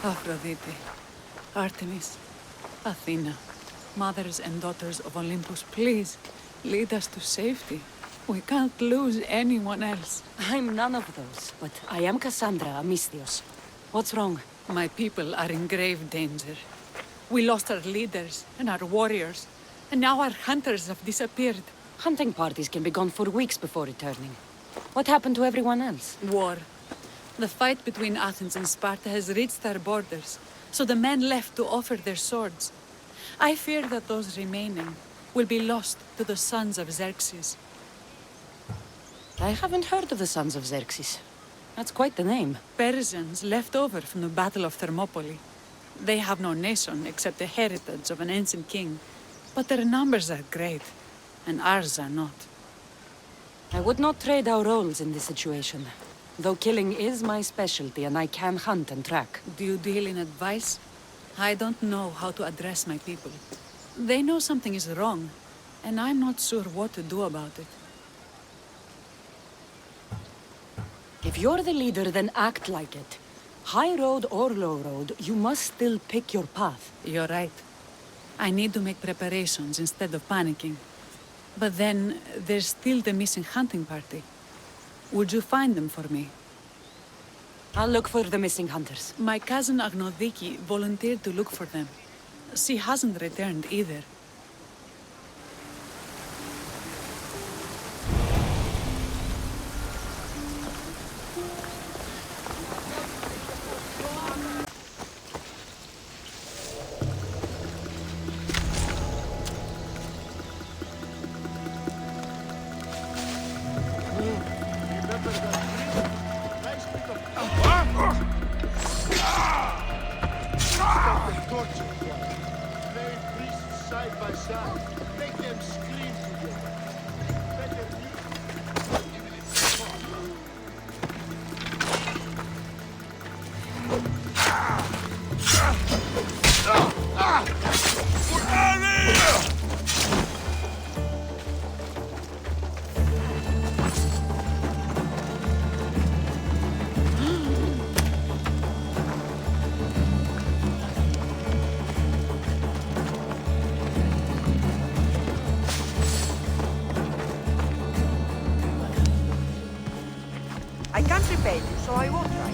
Aphrodite, Artemis, Athena, mothers and daughters of Olympus, please, lead us to safety. We can't lose anyone else. I'm none of those, but I am Kassandra, a Misthios. What's wrong? My people are in grave danger. We lost our leaders and our warriors, and now our hunters have disappeared. Hunting parties can be gone for weeks before returning. What happened to everyone else? War. The fight between Athens and Sparta has reached our borders, so the men left to offer their swords. I fear that those remaining will be lost to the sons of Xerxes. I haven't heard of the sons of Xerxes. That's quite the name. Persians left over from the Battle of Thermopylae. They have no nation except the heritage of an ancient king, but their numbers are great, and ours are not. I would not trade our roles in this situation, though killing is my specialty and I can hunt and track. Do you deal in advice? I don't know how to address my people. They know something is wrong, and I'm not sure what to do about it. If you're the leader, then act like it. High road or low road, you must still pick your path. You're right. I need to make preparations instead of panicking. But then, there's still the missing hunting party. Would you find them for me? I'll look for the missing hunters. My cousin Aphrodite volunteered to look for them. She hasn't returned either. I can't repay you, so I won't try.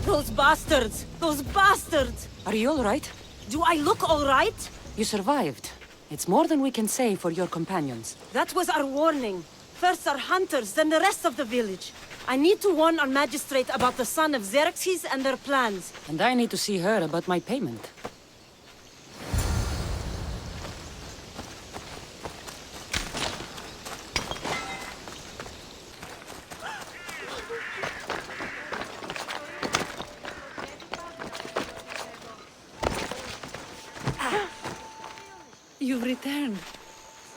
Those bastards! Those bastards! Are you all right? Do I look all right? You survived. It's more than we can say for your companions. That was our warning. First our hunters, then the rest of the village. I need to warn our magistrate about the son of Xerxes and their plans. And I need to see her about my payment. You've returned.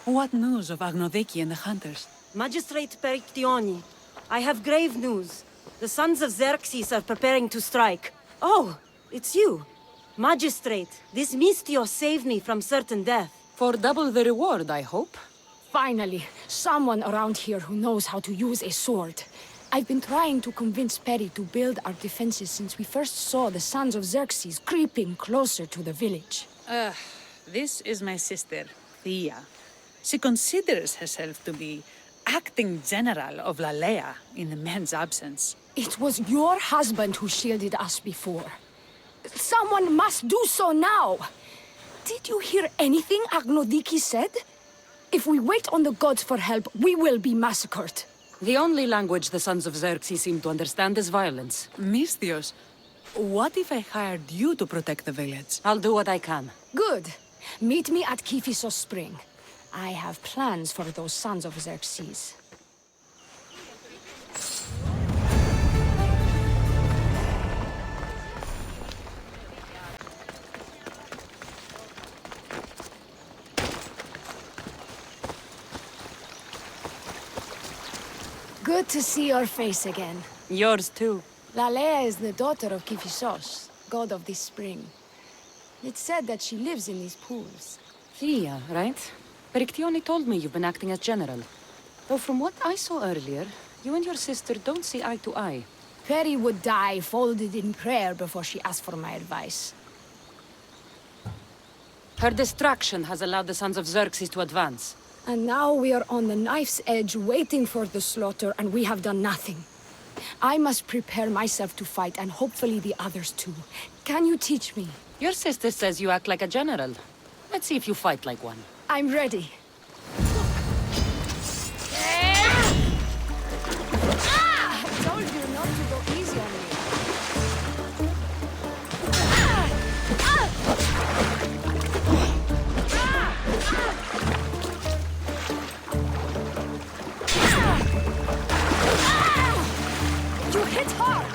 What news of Aphrodite and the hunters? Magistrate Perictioni, I have grave news. The sons of Xerxes are preparing to strike. Oh, it's you. Magistrate, this Misthios saved me from certain death. For double the reward, I hope. Finally, someone around here who knows how to use a sword. I've been trying to convince Peri to build our defenses since we first saw the sons of Xerxes creeping closer to the village. This is my sister, Thyia. She considers herself to be acting general of Lalea in the men's absence. It was your husband who shielded us before. Someone must do so now! Did you hear anything Agnodiki said? If we wait on the gods for help, we will be massacred. The only language the sons of Xerxes seem to understand is violence. Misthios, what if I hired you to protect the village? I'll do what I can. Good. Meet me at Kiphisos Spring. I have plans for those sons of Xerxes. Good to see your face again. Yours too. Lalea is the daughter of Kifissos, god of this spring. It's said that she lives in these pools. Thyia, right? Perictione told me you've been acting as general. Though from what I saw earlier, you and your sister don't see eye to eye. Peri would die folded in prayer before she asked for my advice. Her distraction has allowed the sons of Xerxes to advance. And now we are on the knife's edge waiting for the slaughter, and we have done nothing. I must prepare myself to fight, and hopefully the others too. Can you teach me? Your sister says you act like a general. Let's see if you fight like one. I'm ready. I told you not to go easy on me. You hit hard!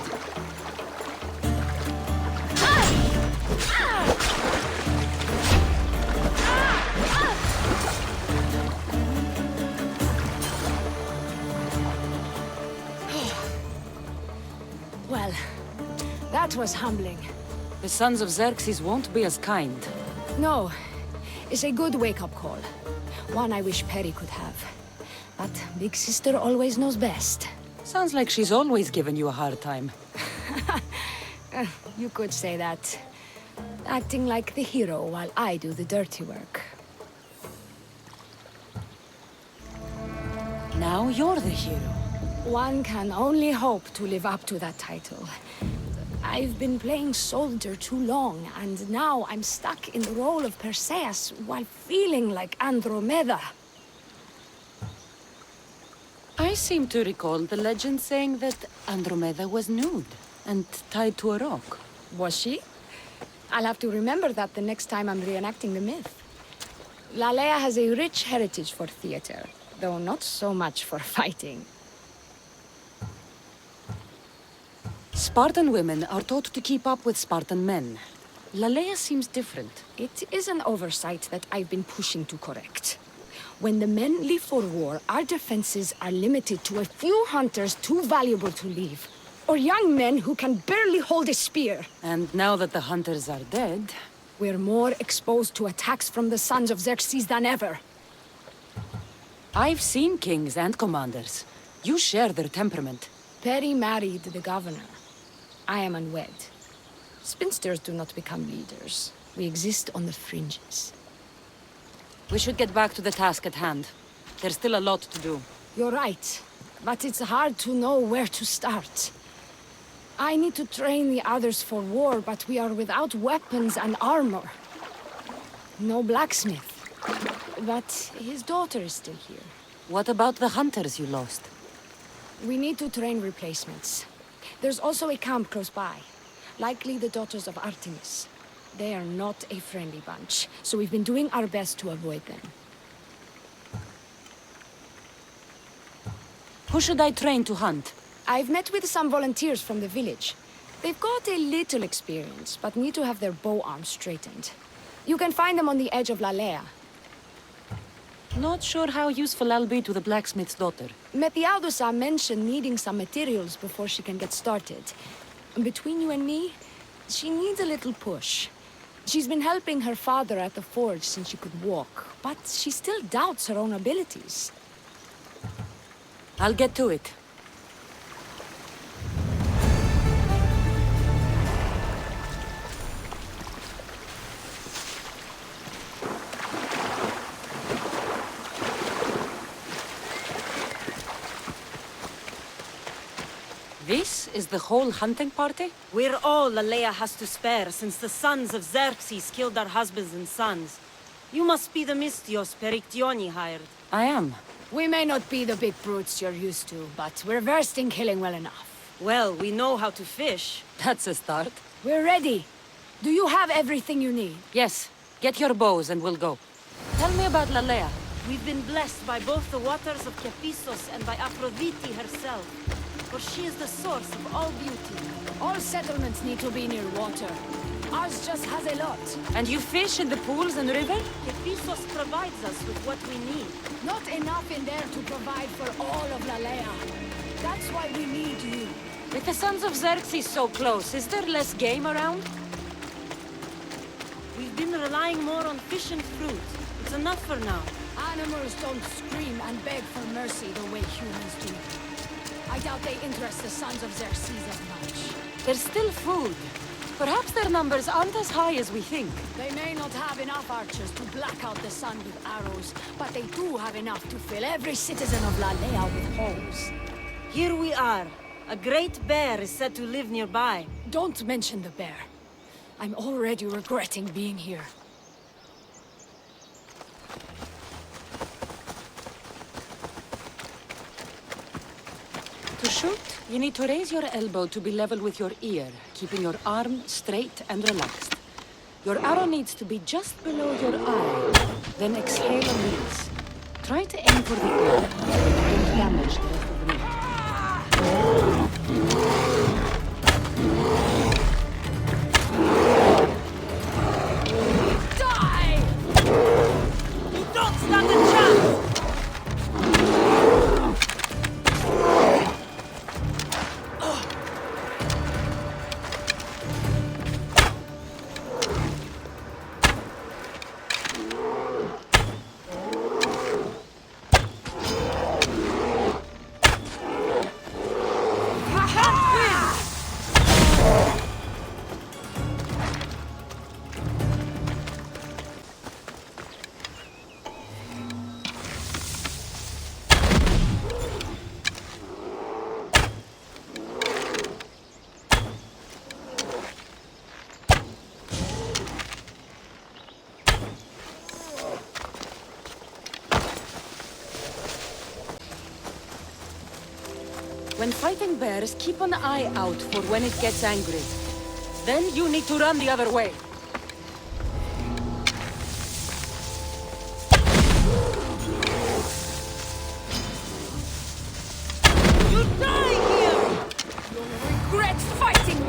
Well, that was humbling. The sons of Xerxes won't be as kind. No, it's a good wake-up call. One I wish Peri could have. But Big Sister always knows best. Sounds like she's always given you a hard time. You could say that. Acting like the hero while I do the dirty work. Now you're the hero. One can only hope to live up to that title. I've been playing soldier too long, and now I'm stuck in the role of Perseus while feeling like Andromeda. I seem to recall the legend saying that Andromeda was nude and tied to a rock. Was she? I'll have to remember that the next time I'm reenacting the myth. Lalea has a rich heritage for theater, though not so much for fighting. Spartan women are taught to keep up with Spartan men. Lalea seems different. It is an oversight that I've been pushing to correct. When the men leave for war, our defenses are limited to a few hunters too valuable to leave, or young men who can barely hold a spear. And now that the hunters are dead... We're more exposed to attacks from the sons of Xerxes than ever. I've seen kings and commanders. You share their temperament. Peri married the governor. I am unwed. Spinsters do not become leaders. We exist on the fringes. We should get back to the task at hand. There's still a lot to do. You're right, but it's hard to know where to start. I need to train the others for war, but we are without weapons and armor. No blacksmith. But his daughter is still here. What about the hunters you lost? We need to train replacements. There's also a camp close by. Likely the daughters of Artemis. They are not a friendly bunch, so we've been doing our best to avoid them. Who should I train to hunt? I've met with some volunteers from the village. They've got a little experience, but need to have their bow arms straightened. You can find them on the edge of Lalea. Not sure how useful I'll be to the blacksmith's daughter. Methialdusa mentioned needing some materials before she can get started. Between you and me, she needs a little push. She's been helping her father at the forge since she could walk, but she still doubts her own abilities. I'll get to it. This is the whole hunting party? We're all Lalea has to spare, since the sons of Xerxes killed our husbands and sons. You must be the Mystios Perictione hired. I am. We may not be the big brutes you're used to, but we're versed in killing well enough. Well, we know how to fish. That's a start. We're ready. Do you have everything you need? Yes. Get your bows and we'll go. Tell me about Lalea. We've been blessed by both the waters of Kephissos and by Aphrodite herself. For she is the source of all beauty. All settlements need to be near water. Ours just has a lot. And you fish in the pools and river? Kephissos provides us with what we need. Not enough in there to provide for all of Lalea. That's why we need you. With the Sons of Xerxes so close, is there less game around? We've been relying more on fish and fruit. It's enough for now. Animals don't scream and beg for mercy the way humans do. I doubt they interest the Sons of Xerxes as much. There's still food. Perhaps their numbers aren't as high as we think. They may not have enough archers to black out the sun with arrows, but they do have enough to fill every citizen of Lalea with holes. Here we are. A great bear is said to live nearby. Don't mention the bear. I'm already regretting being here. To shoot, you need to raise your elbow to be level with your ear, keeping your arm straight and relaxed. Your arrow needs to be just below your eye. Then exhale and release. Try to aim for the ear, so that you don't damage the rest of the meat. Die! You don't stand a chance! When fighting bears, keep an eye out for when it gets angry. Then you need to run the other way. You die here! You'll regret fighting me!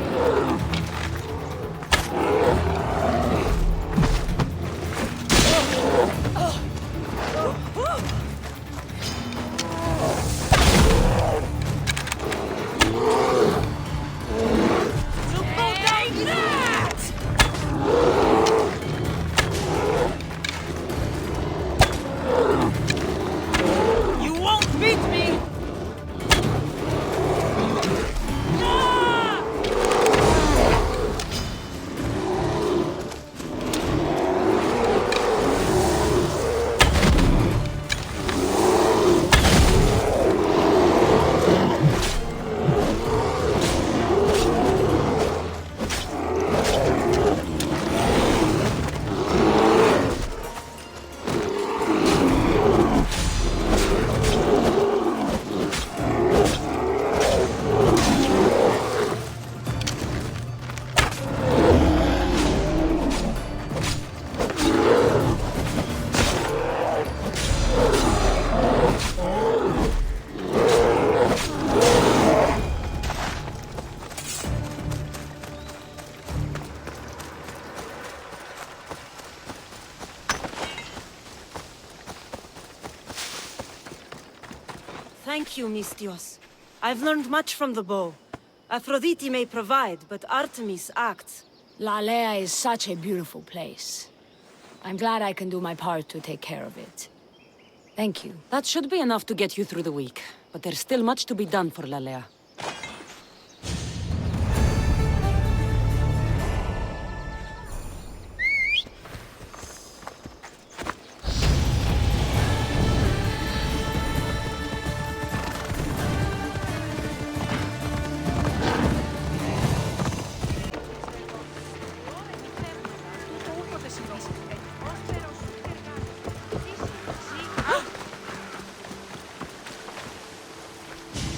Thank you, Mistios. I've learned much from the bow. Aphrodite may provide, but Artemis acts. Lalea is such a beautiful place. I'm glad I can do my part to take care of it. Thank you. That should be enough to get you through the week. But there's still much to be done for Lalea.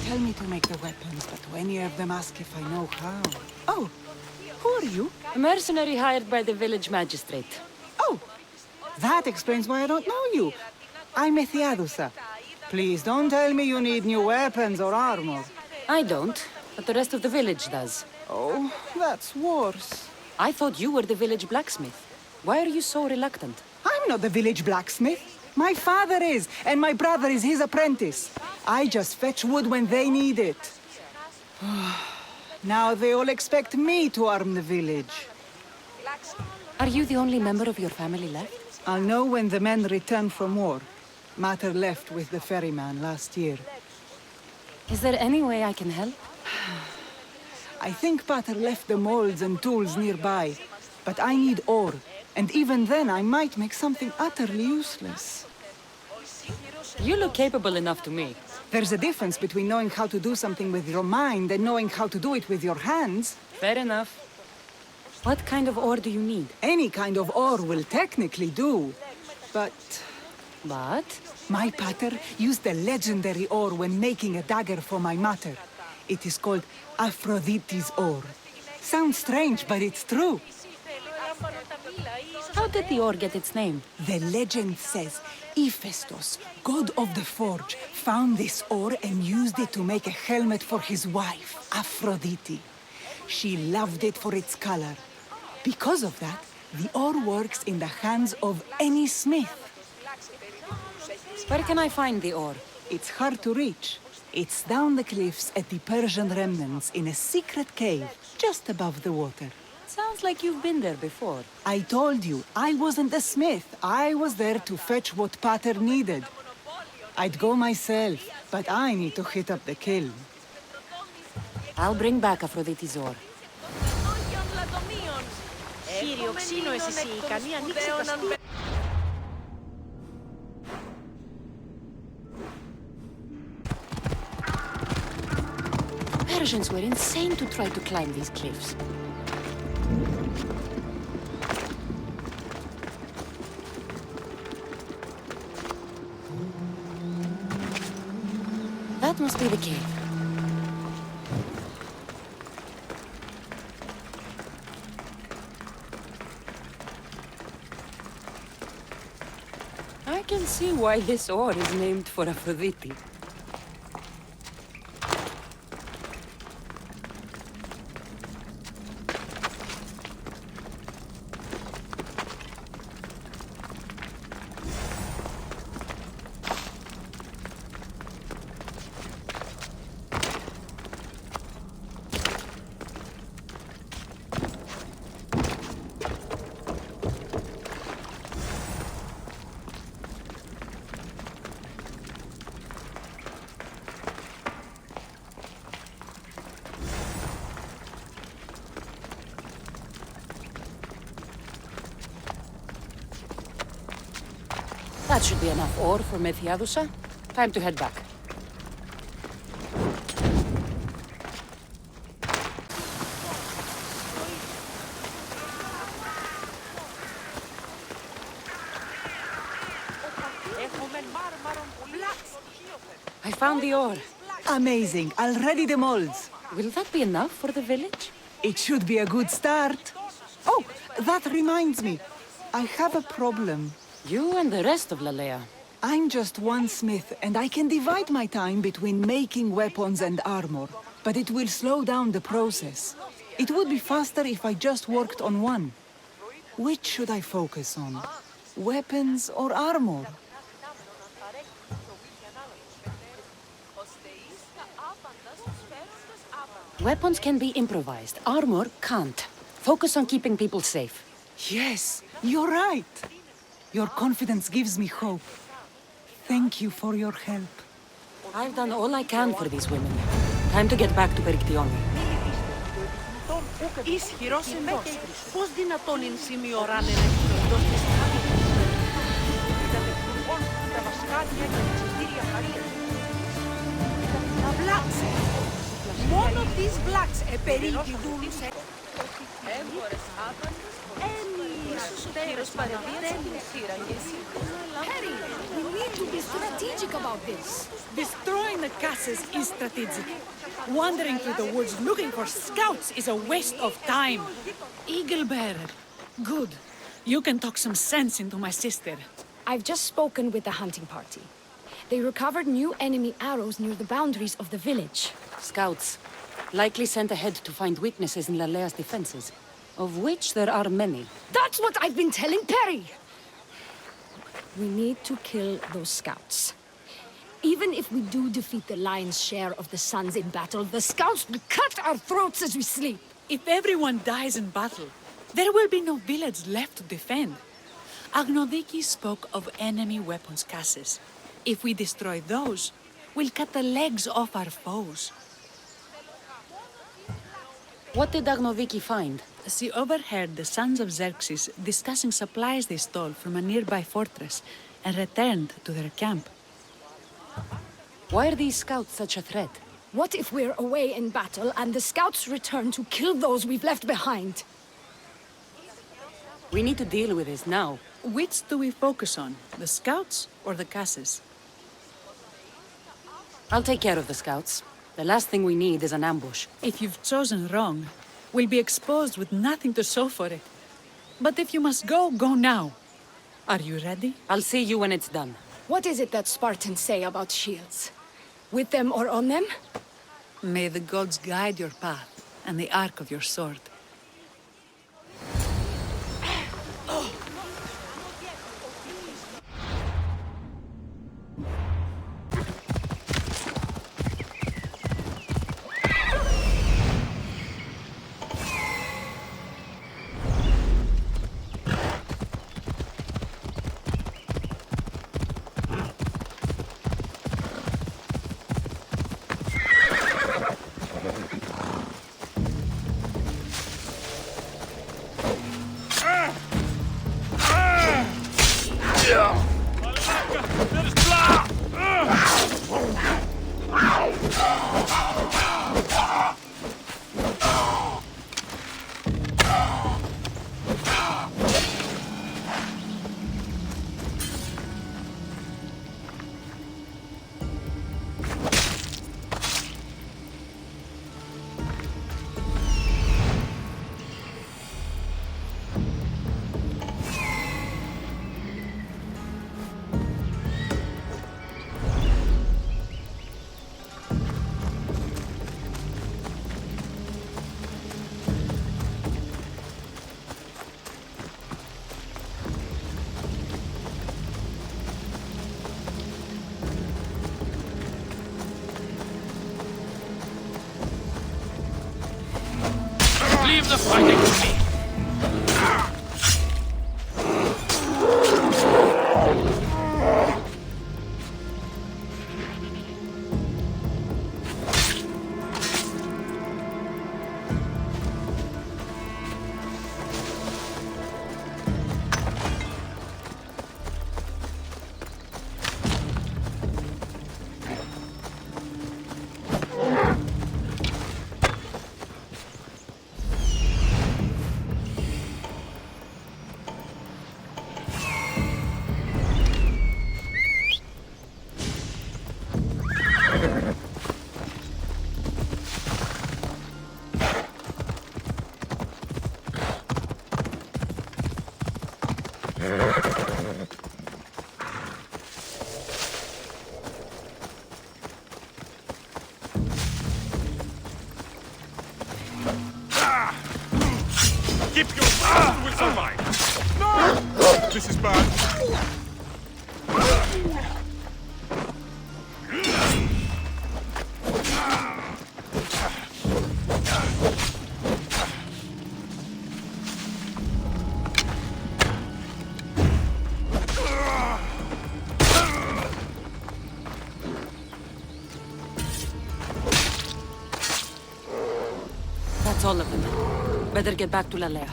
Tell me to make the weapons, but do any of them ask if I know how? Oh, who are you? A mercenary hired by the village magistrate. Oh, that explains why I don't know you. I'm Thyia. Please don't tell me you need new weapons or armor. I don't, but the rest of the village does. Oh, that's worse. I thought you were the village blacksmith. Why are you so reluctant? I'm not the village blacksmith. My father is, and my brother is his apprentice. I just fetch wood when they need it. Now they all expect me to arm the village. Are you the only member of your family left? I'll know when the men return from war. Mater left with the ferryman last year. Is there any way I can help? I think Pater left the molds and tools nearby, but I need ore, and even then I might make something utterly useless. You look capable enough to me. There's a difference between knowing how to do something with your mind and knowing how to do it with your hands. Fair enough. What kind of ore do you need? Any kind of ore will technically do, but... But? My pater used a legendary ore when making a dagger for my mater. It is called Aphrodite's ore. Sounds strange, but it's true. How did the ore get its name? The legend says Hephaestus, god of the forge, found this ore and used it to make a helmet for his wife, Aphrodite. She loved it for its color. Because of that, the ore works in the hands of any smith. Where can I find the ore? It's hard to reach. It's down the cliffs at the Persian remnants in a secret cave, just above the water. Sounds like you've been there before. I told you, I wasn't a smith. I was there to fetch what Pater needed. I'd go myself, but I need to hit up the kiln. I'll bring back Aphrodite's ore. Persians were insane to try to climb these cliffs. That must be the cave. I can see why this ore is named for Aphrodite. That should be enough ore for Methiadusa. Time to head back. I found the ore. Amazing. I'll ready the molds. Will that be enough for the village? It should be a good start. Oh, that reminds me. I have a problem. You and the rest of Lalea. I'm just one smith, and I can divide my time between making weapons and armor, but it will slow down the process. It would be faster if I just worked on one. Which should I focus on? Weapons or armor? Weapons can be improvised. Armor can't. Focus on keeping people safe. Yes, you're right. Your confidence gives me hope. Thank you for your help. I've done all I can for these women. Time to get back to Perictione. Ισχυρός εμπός. Πώς δυνατόν είναι σημείο ράνερ εκτός της χάρης. Είδατε φουργών, τα μασκάλια και τα ξεστήρια χαρίας. Τα βλάξ. Μόνο τις βλάξ επερίγγιδουν σε... Έμπορες άπαντες. Ίσως ο κύριος παρεμβαίνει σύραγγες. Harry, we need to be strategic about this. Destroying the castles is strategic. Wandering through the woods looking for scouts is a waste of time. Eagle Bearer. Good. You can talk some sense into my sister. I've just spoken with the hunting party. They recovered new enemy arrows near the boundaries of the village. Scouts. Likely sent ahead to find weaknesses in Lalea's defenses, of which there are many. That's what I've been telling Perry! We need to kill those scouts. Even if we do defeat the lion's share of the Suns in battle, the scouts will cut our throats as we sleep. If everyone dies in battle, there will be no village left to defend. Agnodiki spoke of enemy weapons caches. If we destroy those, we'll cut the legs off our foes. What did Agnoviki find? She overheard the sons of Xerxes discussing supplies they stole from a nearby fortress and returned to their camp. Why are these scouts such a threat? What if we're away in battle and the scouts return to kill those we've left behind? We need to deal with this now. Which do we focus on, the scouts or the caches? I'll take care of the scouts. The last thing we need is an ambush. If you've chosen wrong, we'll be exposed with nothing to show for it. But if you must go, go now. Are you ready? I'll see you when it's done. What is it that Spartans say about shields? With them or on them? May the gods guide your path and the arc of your sword. Leave the fighting to me! Keep your mouth will survive! No! This is bad. That's all of them. Better get back to Lalea.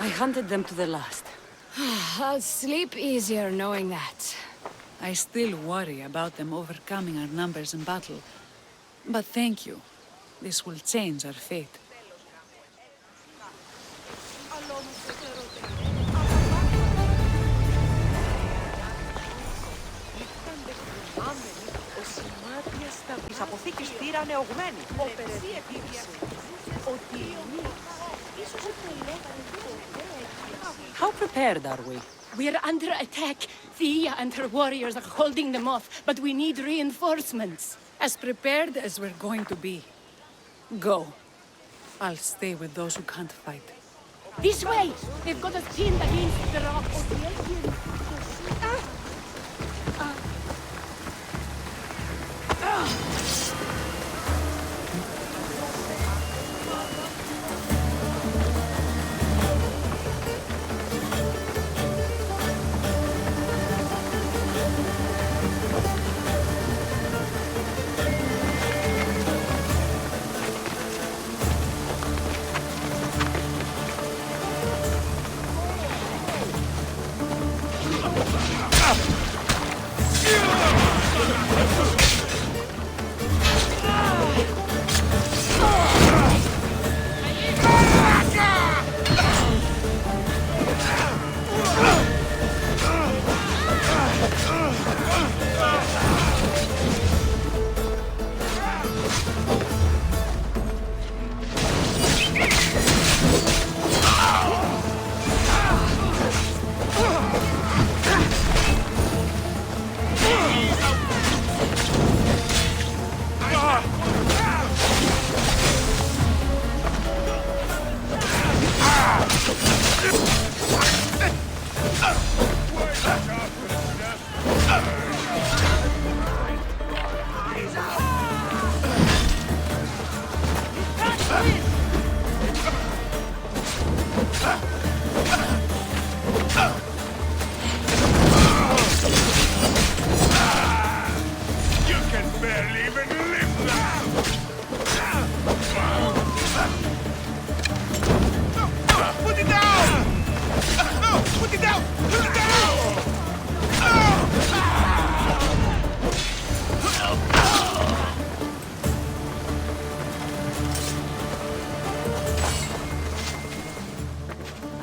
I hunted them to the last. I'll sleep easier knowing that. I still worry about them overcoming our numbers in battle. But thank you. This will change our fate. Μάτια στα της αποθήκης Θύρα νεωγμένη. Οπερεσί επίβησε ότι εμείς ίσως How prepared are we? We're under attack. Thyia and her warriors are holding them off, but we need reinforcements. As prepared as we're going to be. Go. I'll stay with those who can't fight. This way! They've got us pinned against the rocks.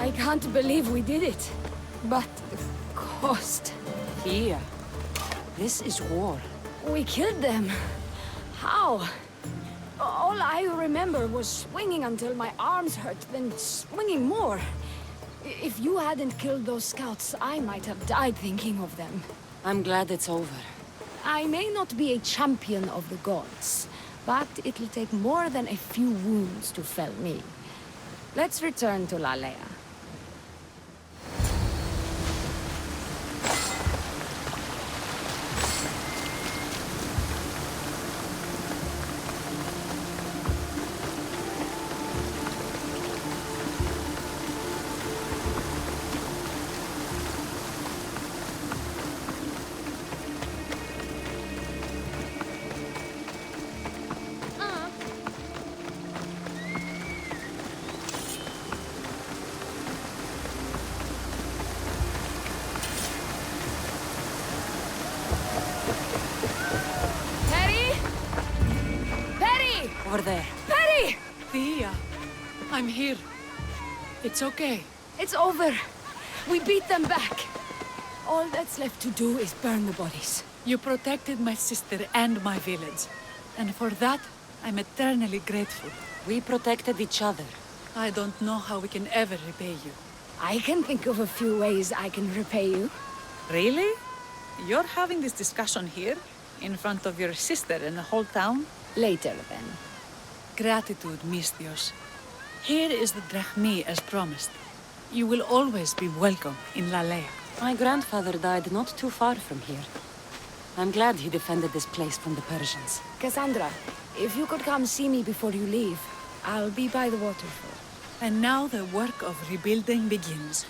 I can't believe we did it. But the cost. Thyia, this is war. We killed them. How? All I remember was swinging until my arms hurt, then swinging more. If you hadn't killed those scouts, I might have died thinking of them. I'm glad it's over. I may not be a champion of the gods, but it'll take more than a few wounds to fell me. Let's return to Lalea. Over there. Perry! Thyia, I'm here. It's okay. It's over. We beat them back. All that's left to do is burn the bodies. You protected my sister and my village. And for that, I'm eternally grateful. We protected each other. I don't know how we can ever repay you. I can think of a few ways I can repay you. Really? You're having this discussion here? In front of your sister and the whole town? Later, then. Gratitude, Misthios. Here is the drachmi as promised. You will always be welcome in Lalea. My grandfather died not too far from here. I'm glad he defended this place from the Persians. Kassandra, if you could come see me before you leave, I'll be by the waterfall. And now the work of rebuilding begins.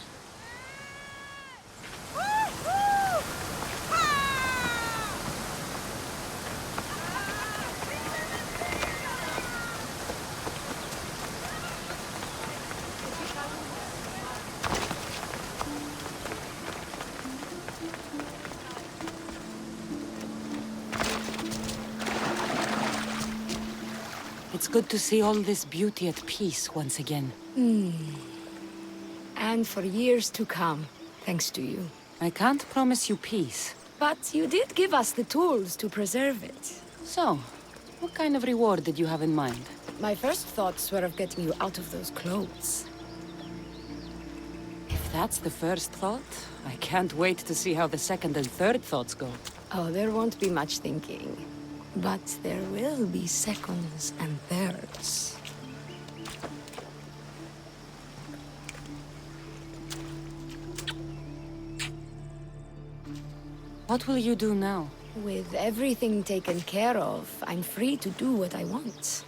It's good to see all this beauty at peace once again. And for years to come, thanks to you. I can't promise you peace, But you did give us the tools to preserve it. So, what kind of reward did you have in mind? My first thoughts were of getting you out of those clothes. If that's the first thought, I can't wait to see how the second and third thoughts go. Oh, there won't be much thinking. But there will be seconds and thirds. What will you do now? With everything taken care of, I'm free to do what I want.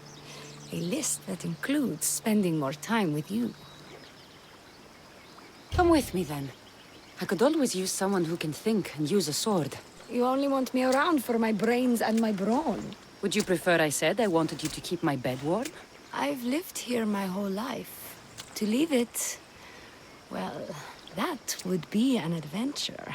A list that includes spending more time with you. Come with me then. I could always use someone who can think and use a sword. You only want me around for my brains and my brawn. Would you prefer I said I wanted you to keep my bed warm? I've lived here my whole life. To leave it, well, that would be an adventure.